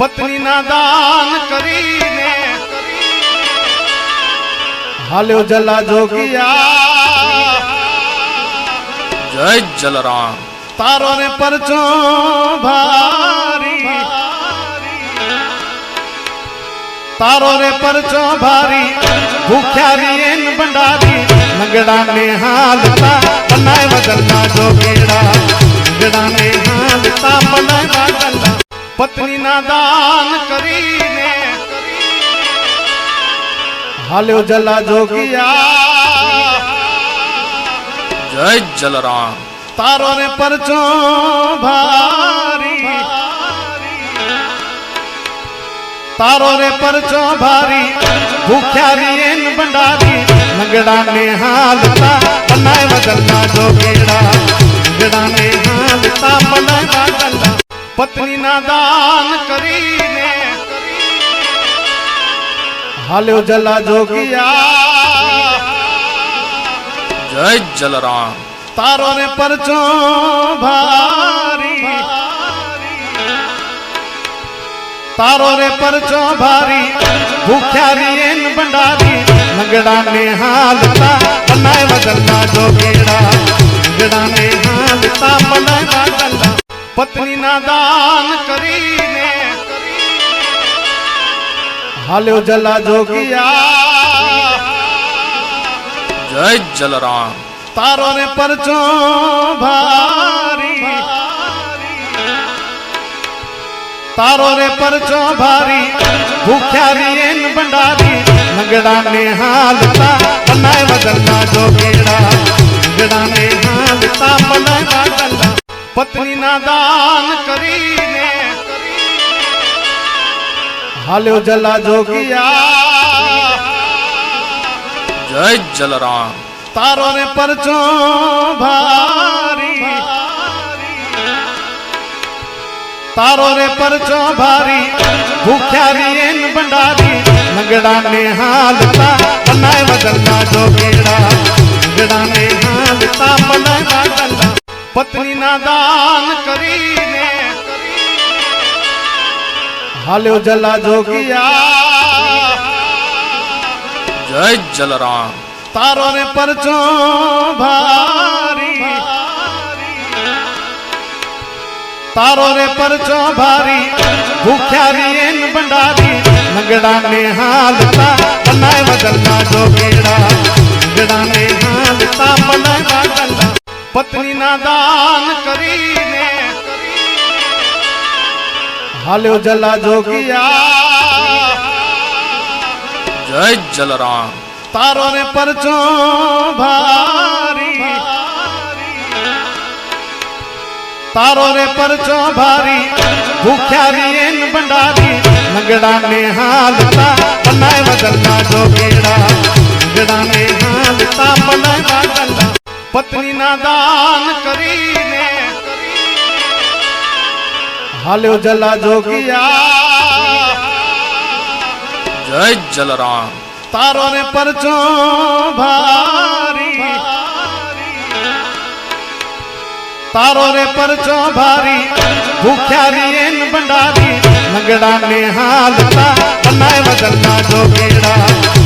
पत्नी ना दान करीने हाल्यो जला जोगिया। जय जलराम। तारो ने परचो भारी, तारो रे परचो भारी, भूख्यारी एन भंडारी, नगड़ा ने हालता बनाए बदलना जोगेड़ा, नगड़ा ने हालता बनाए बदलना। पत्नी ना दान करीने हाल्यो जला जोगिया। जय जलराम। तारो ने परचो भारी, तारो रे परचो भारी, भूख्यारी एन भंडारी, नगड़ा ने हालता बनाए बदलना जोगेड़ा, नगड़ा ने हालता बनाए बदलना। पत्नी ना दान करीने हाल्यो जला जोगिया। जय जलराम। तारो ने परचो भारी, तारो रे परचो भारी, भूख्यारी एन भंडारी, नगड़ा ने हालता बनाए बदलना जोगेड़ा, नगड़ा ने हालता बनाए बदलना। पत्नी ना दान करीने हाल्यो जला जोगिया। जय जलराम। तारो ने परचो भारी, तारो रे परचो भारी, भूख्यारी एन भंडारी, नगड़ा ने हालता बनाए बदलना जोगेड़ा, नगड़ा ने हालता बनाए बदलना। पत्नी ना दान करीने हाल्यो जला जोगिया। जय जलराम। तारो ने परचो भारी, तारो रे परचो भारी, भूख्यारी एन भंडारी, नगड़ा ने हालता बनाए बदलना जोगेड़ा, नगड़ा ने हालता बनाए बदलना। पत्नी ना दान करीने हाल्यो जला जोगिया। जय जलराम। तारो ने परचो भारी, तारो रे परचो भारी, भूख्यारी एन भंडारी, नगड़ा ने हालता बनाए बदलना जोगेड़ा, नगड़ा ने हालता बनाए बदलना। पत्नी ना दान करीने हाल्यो जला जोगिया। जय जलराम। तारो ने परचो भारी, तारो रे परचो भारी, भूख्यारी एन भंडारी, नगड़ा ने हालता बनाए बदलना जोगेड़ा, नगड़ा ने हालता बनाए बदलना। पत्नी ना दान करीने हाल्यो जला जोगिया। जय जलराम। तारो ने परचो भारी, तारो रे परचो भारी, भूख्यारी एन भंडारी, नगड़ा ने हालता बनाए बदलना जोगेड़ा,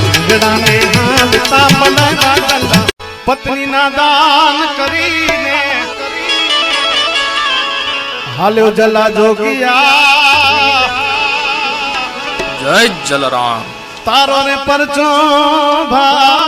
नगड़ा ने हालता बनाए बदलना। पत्नी ना दान करीने हाल्यो जला जोगिया। जय जलराम। तारो ने परचो भारी,